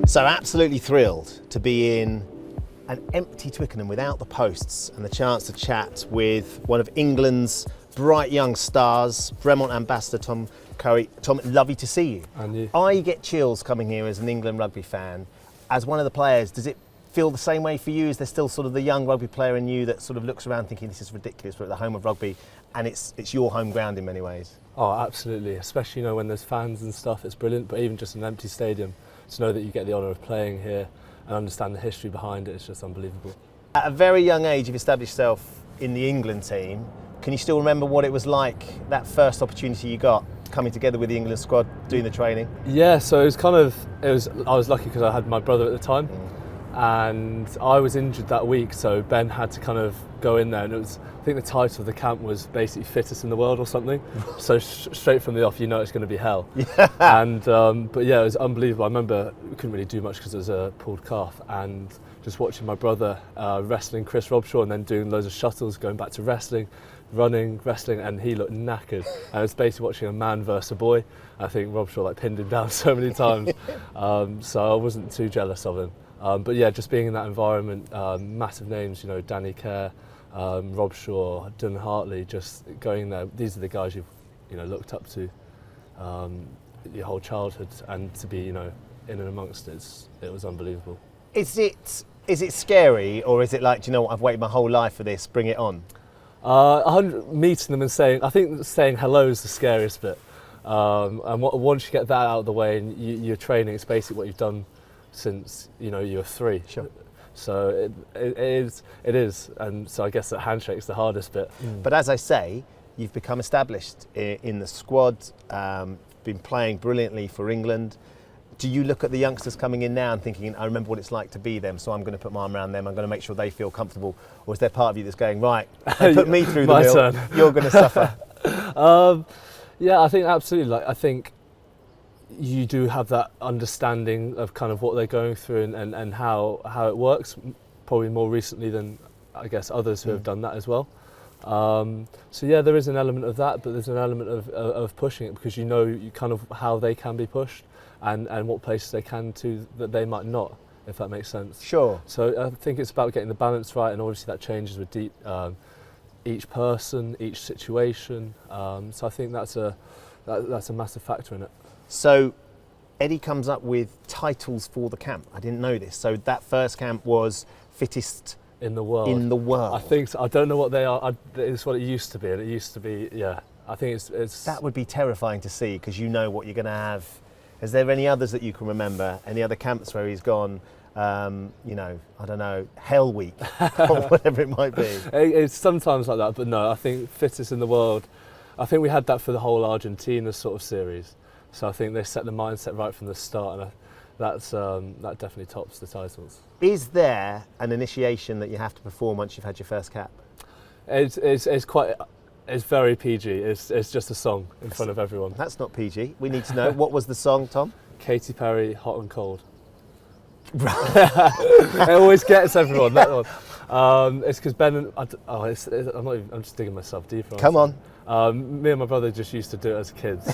So absolutely thrilled to be in an empty Twickenham without the posts and the chance to chat with one of England's bright young stars, Bremont Ambassador Tom Curry. Tom, lovely to see you. And you. I get chills coming here as an England rugby fan. As one of the players, does it feel the same way for you? Is there still sort of the young rugby player in you that sort of looks around thinking this is ridiculous, we're at the home of rugby and it's your home ground in many ways? Oh, absolutely. Especially, when there's fans and stuff, it's brilliant. But even just an empty stadium, to know that you get the honour of playing here and understand the history behind it, it's just unbelievable. At a very young age, you've established yourself in the England team. Can you still remember what it was like, that first opportunity you got, coming together with the England squad, doing the training? Yeah, so I was lucky because I had my brother at the time. And I was injured that week, so Ben had to kind of go in there, and I think the title of the camp was basically fittest in the world or something. So straight from the off, it's going to be hell. Yeah. And but yeah, it was unbelievable. I remember we couldn't really do much because it was a pulled calf, and just watching my brother wrestling Chris Robshaw and then doing loads of shuttles, going back to wrestling, running, wrestling, and he looked knackered. And it was basically watching a man versus a boy. I think Robshaw pinned him down so many times, so I wasn't too jealous of him. But yeah, just being in that environment, massive names, Danny Kerr, Robshaw, Dylan Hartley, just going there. These are the guys you've looked up to your whole childhood, and to be in and amongst it was unbelievable. Is it scary, or is it like, do you know what, I've waited my whole life for this, bring it on? Meeting them and I think saying hello is the scariest bit. And once you get that out of the way and you're training, it's basically what you've done since you were 3. Sure. So it is, and so I guess that handshake's the hardest bit. But as I say, you've become established in the squad, been playing brilliantly for England. Do you look at the youngsters coming in now and thinking, I remember what it's like to be them, so I'm going to put my arm around them, I'm going to make sure they feel comfortable? Or is there part of you that's going, right, they put me through the mill, turn. You're going to suffer? Yeah, I think absolutely. I think you do have that understanding of kind of what they're going through and how it works, probably more recently than I guess others who have done that as well. So yeah, there is an element of that, but there's an element of pushing it, because you kind of how they can be pushed and what places they can to that they might not, if that makes sense. Sure. So I think it's about getting the balance right, and obviously that changes with each person, each situation. So I think that's a massive factor in it. So Eddie comes up with titles for the camp. I didn't know this. So that first camp was fittest in the world. In the world. I think so. I don't know what they are. It's what it used to be, and it used to be. Yeah, I think it's. That would be terrifying to see, because you know what you're going to have. Is there any others that you can remember? Any other camps where he's gone? I don't know, Hell Week or whatever it might be. It's sometimes like that, but no. I think fittest in the world. I think we had that for the whole Argentina sort of series. So I think they set the mindset right from the start, and that definitely tops the titles. Is there an initiation that you have to perform once you've had your first cap? It's very PG. It's just a song in front of everyone. That's not PG. We need to know. What was the song, Tom? Katy Perry, Hot and Cold. It always gets everyone, that one. It's because Ben and I'm just digging myself deeper. Come on. Me and my brother just used to do it as kids.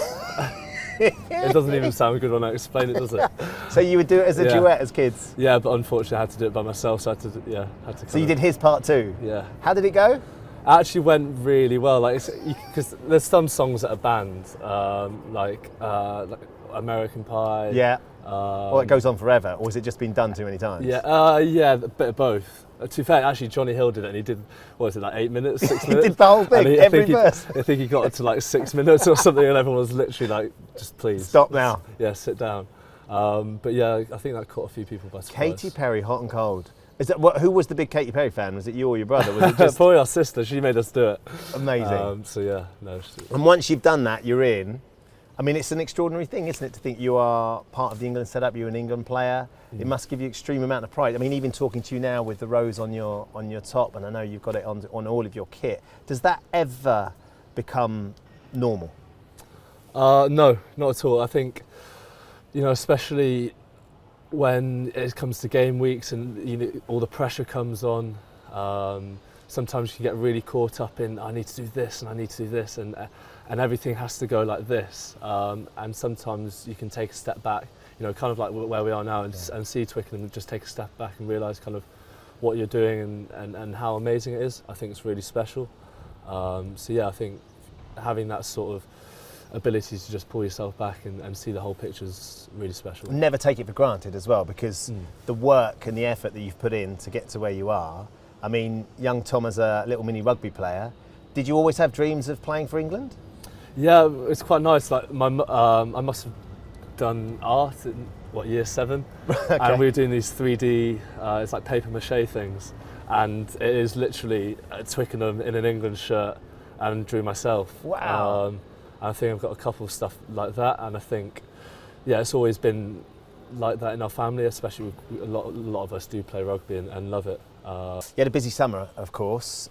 It doesn't even sound good when I explain it, does it? So you would do it as a duet as kids? Yeah, but unfortunately I had to do it by myself, so I had to. So you did his part too? Yeah. How did it go? It actually went really well. Because there's some songs that are banned, like American Pie. Yeah. Well, it goes on forever, or has it just been done too many times? Yeah, a bit of both. To be fair, actually, Johnny Hill did it, and he did, 8 minutes, 6 minutes? He did the whole thing, every verse. I think he got it to 6 minutes or something, and everyone was literally just please. Stop now. Yeah, sit down. But yeah, I think that caught a few people by surprise. Katy Perry, Hot and Cold. Who was the big Katy Perry fan? Was it you or your brother? Was it just probably our sister? She made us do it. Amazing. So yeah, no. And once you've done that, you're in. I mean, it's an extraordinary thing, isn't it, to think you are part of the England setup, you're an England player. It must give you extreme amount of pride. I mean, even talking to you now with the rose on your top, and I know you've got it on all of your kit, does that ever become normal? No, not at all. I think, especially when it comes to game weeks and all the pressure comes on, sometimes you can get really caught up in, I need to do this and I need to do this, and everything has to go like this. And sometimes you can take a step back. you know, kind of like where we are now, and see Twickenham just take a step back and realise kind of what you're doing and how amazing it is. I think it's really special. So yeah, I think having that sort of ability to just pull yourself back and see the whole picture is really special. Never take it for granted as well, because the work and the effort that you've put in to get to where you are. I mean, young Tom as a little mini rugby player, did you always have dreams of playing for England? Yeah, it's quite nice. Like I must have done art in year 7, Okay. and we were doing these 3D, it's like paper mache things, and it is literally Twickenham in an England shirt, and drew myself. Wow. I think I've got a couple of stuff like that, and I think, yeah, it's always been like that in our family, especially a lot of us do play rugby and love it. You had a busy summer, of course.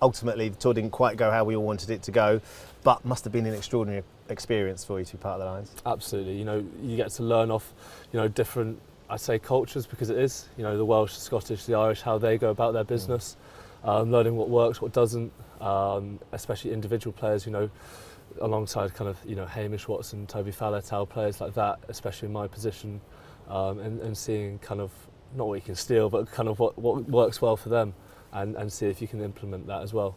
Ultimately, the tour didn't quite go how we all wanted it to go, but must have been an extraordinary experience for you to be part of the Lions. Absolutely. You know, you get to learn off, you know, different, I'd say, cultures, because it is, you know, the Welsh, the Scottish, the Irish, how they go about their business, learning what works, what doesn't, especially individual players, you know, alongside kind of, you know, Hamish Watson, Toby Faletau, players like that, especially in my position, and seeing kind of, not what you can steal, but kind of what works well for them, and see if you can implement that as well.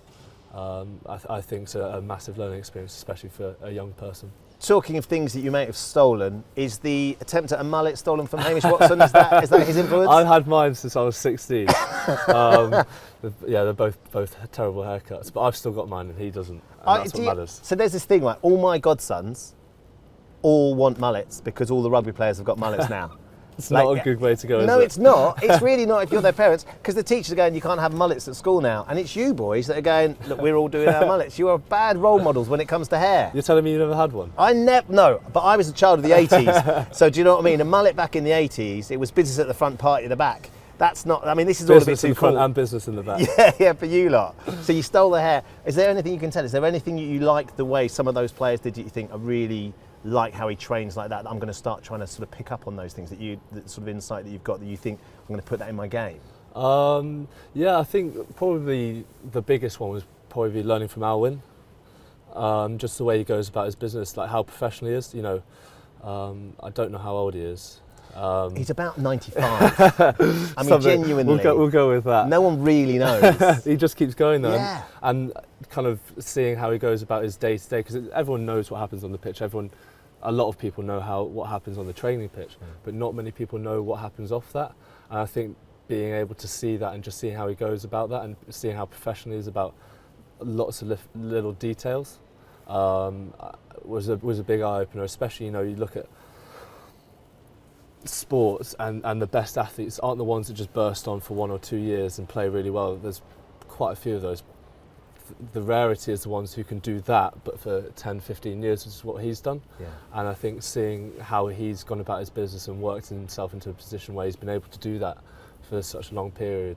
I think it's a massive learning experience, especially for a young person. Talking of things that you may have stolen, is the attempt at a mullet stolen from Hamish Watson? Is that his influence? I've had mine since I was 16. Yeah, they're both terrible haircuts, but I've still got mine and he doesn't, and that's what matters. So there's this thing, like, all my godsons all want mullets because all the rugby players have got mullets now. It's not a good way to go, is it? No, it's not. It's really not if you're their parents, because the teachers are going, you can't have mullets at school now. And it's you boys that are going, look, we're all doing our mullets. You are bad role models when it comes to hair. You're telling me you never had one? No, but I was a child of the 80s. So do you know what I mean? A mullet back in the 80s, it was business at the front, party at the back. That's not, I mean, this is all a bit Business too in the front cool. and business in the back. Yeah, for you lot. So you stole the hair. Is there anything you can tell? Is there anything you like the way some of those players did that you think are really like how he trains like that I'm going to start trying to sort of pick up on those things that sort of insight that you've got that you think I'm going to put that in my game? Yeah, I think probably the biggest one was probably learning from Alwyn. Just the way he goes about his business, like how professional he is. You know, I don't know how old he is. He's about 95. I mean, genuinely. We'll go with that. No one really knows. He just keeps going though. Yeah. And kind of seeing how he goes about his day to day, because everyone knows what happens on the pitch. A lot of people know what happens on the training pitch, but not many people know what happens off that. And I think being able to see that and just seeing how he goes about that and seeing how professional he is about lots of little details was a big eye opener. Especially, you know, you look at sports and the best athletes aren't the ones that just burst on for 1 or 2 years and play really well. There's quite a few of those. The rarity is the ones who can do that, but for 10, 15 years, which is what he's done. Yeah. And I think seeing how he's gone about his business and worked himself into a position where he's been able to do that for such a long period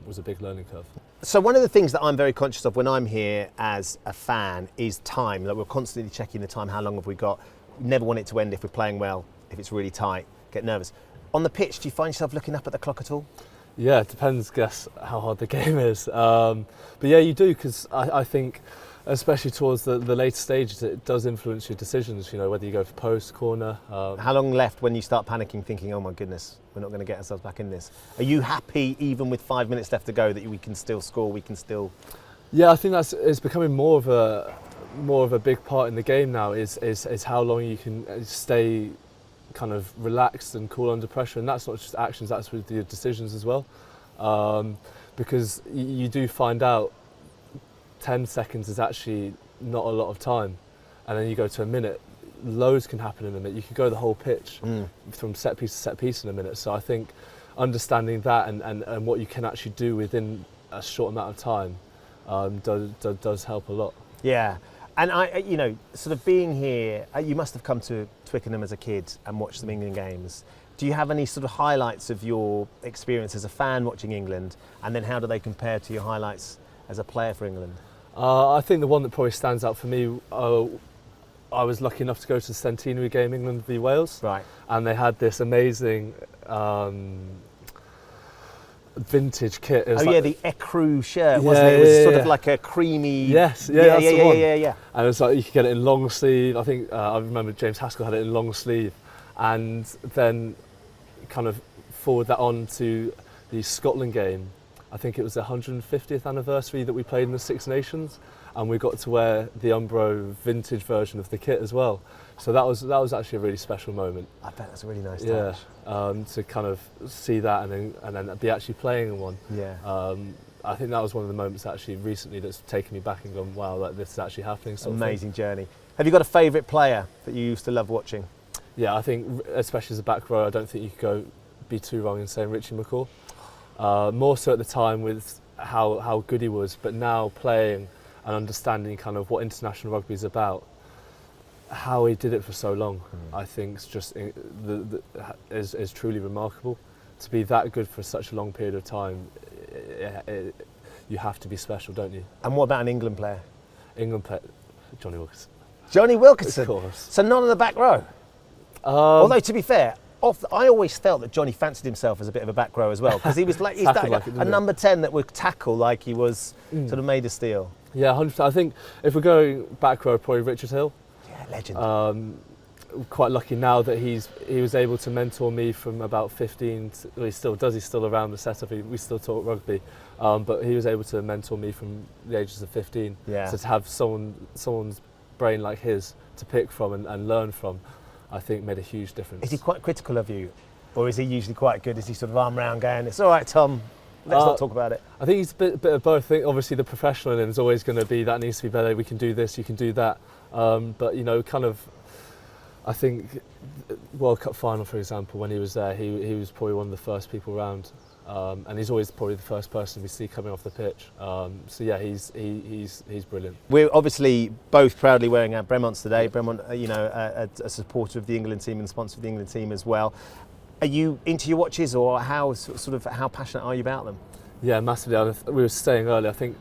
was a big learning curve. So one of the things that I'm very conscious of when I'm here as a fan is time. Like, we're constantly checking the time, how long have we got? Never want it to end if we're playing well, if it's really tight, get nervous. On the pitch, do you find yourself looking up at the clock at all? Yeah, it depends, guess, how hard the game is. But yeah, you do, because I think, especially towards the later stages, it does influence your decisions, you know, whether you go for post, corner. How long left when you start panicking, thinking, oh my goodness, we're not going to get ourselves back in this? Are you happy, even with 5 minutes left to go, that we can still score, we can still... Yeah, I think it's becoming more of a big part in the game now, is how long you can stay kind of relaxed and cool under pressure, and that's not just actions, that's with your decisions as well, because you do find out 10 seconds is actually not a lot of time, and then you go to a minute, loads can happen in a minute. You could go the whole pitch from set piece to set piece in a minute. So I think understanding that and what you can actually do within a short amount of time does help a lot. Yeah. And you know, sort of being here, you must have come to Twickenham as a kid and watched some England games. Do you have any sort of highlights of your experience as a fan watching England, and then how do they compare to your highlights as a player for England? I think the one that probably stands out for me, I was lucky enough to go to the centenary game, England v Wales. Right. And they had this amazing vintage kit. It was the Ecru shirt, wasn't it? It was sort of like a creamy... Yes, that's the one. Yeah. And it was like you could get it in long sleeve. I think I remember James Haskell had it in long sleeve. and then kind of forward that on to the Scotland game. I think it was the 150th anniversary that we played in the Six Nations, and we got to wear the Umbro vintage version of the kit as well. So that was actually a really special moment. I bet that's a really nice touch. Yeah, to kind of see that and then be actually playing in one. Yeah. I think that was one of the moments actually recently that's taken me back and gone, wow, like this is actually happening. Amazing journey. Have you got a favourite player that you used to love watching? Yeah, I think especially as a back row, I don't think you could be too wrong in saying Richie McCaw. More so at the time with how good he was, but now playing and understanding kind of what international rugby is about, how he did it for so long, I think is just is truly remarkable. To be that good for such a long period of time, you have to be special, don't you? And what about an England player? England player, Johnny Wilkinson. Johnny Wilkinson? Of course. So not on the back row? Although to be fair, I always felt that Johnny fancied himself as a bit of a back row as well, because he was like, a number 10 that would tackle like he was sort of made of steel. Yeah, 100%. I think if we're going back row, probably Richard Hill. Yeah, legend. Quite lucky now that he was able to mentor me from about 15 to, well, he still does, he's still around the setup, we still talk rugby, but he was able to mentor me from the ages of 15. Yeah. So to have someone's brain like his to pick from and learn from, I think made a huge difference. Is he quite critical of you, or is he usually quite good? Is he sort of arm round going, it's all right, Tom, let's not talk about it? I think he's a bit of both. I think obviously the professional in him is always going to be, that needs to be better, we can do this, you can do that. But you know, kind of, I think World Cup final, for example, when he was there, he was probably one of the first people around, and he's always probably the first person we see coming off the pitch. So yeah, he's brilliant. We're obviously both proudly wearing our Bremonts today. Bremont, a supporter of the England team and sponsor of the England team as well. Are you into your watches, or how passionate are you about them? Yeah, massively. We were saying earlier, I think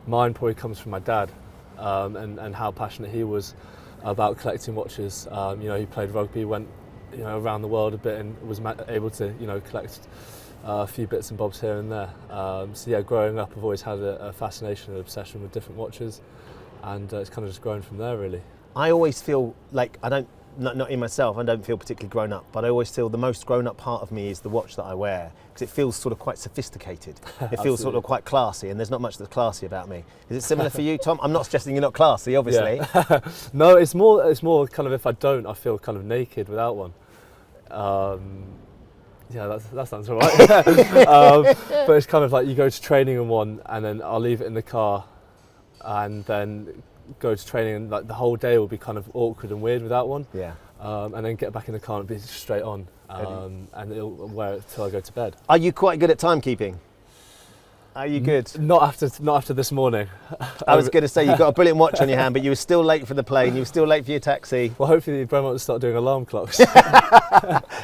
mine probably comes from my dad, and how passionate he was about collecting watches. He played rugby, went around the world a bit, and was able to collect a few bits and bobs here and there. So yeah, growing up, I've always had a fascination and obsession with different watches, and it's kind of just grown from there, really. I always feel like not in myself, I don't feel particularly grown up, but I always feel the most grown up part of me is the watch that I wear, because it feels sort of quite sophisticated. It feels sort of quite classy, and there's not much that's classy about me. Is it similar for you, Tom? I'm not suggesting you're not classy, obviously. Yeah. No, it's more kind of, if I don't, I feel kind of naked without one. Yeah, that sounds all right. But it's kind of like you go to training in one, and then I'll leave it in the car, and then go to training, and like the whole day will be kind of awkward and weird without one. Yeah. And then get back in the car and be straight on, and it'll wear it till I go to bed. Are you quite good at timekeeping? Are you good? Not after this morning. I was going to say, you've got a brilliant watch on your hand, but you were still late for the plane, you were still late for your taxi. Well, hopefully Bremont will start doing alarm clocks.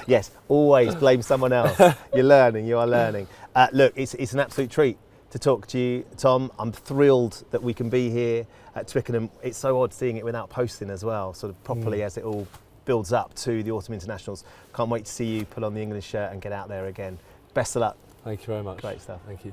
Yes, always blame someone else. You are learning. Look, it's an absolute treat to talk to you, Tom. I'm thrilled that we can be here at Twickenham. It's so odd seeing it without posting as well, sort of properly as it all builds up to the Autumn Internationals. Can't wait to see you put on the England shirt and get out there again. Best of luck. Thank you very much. Great stuff. Thank you.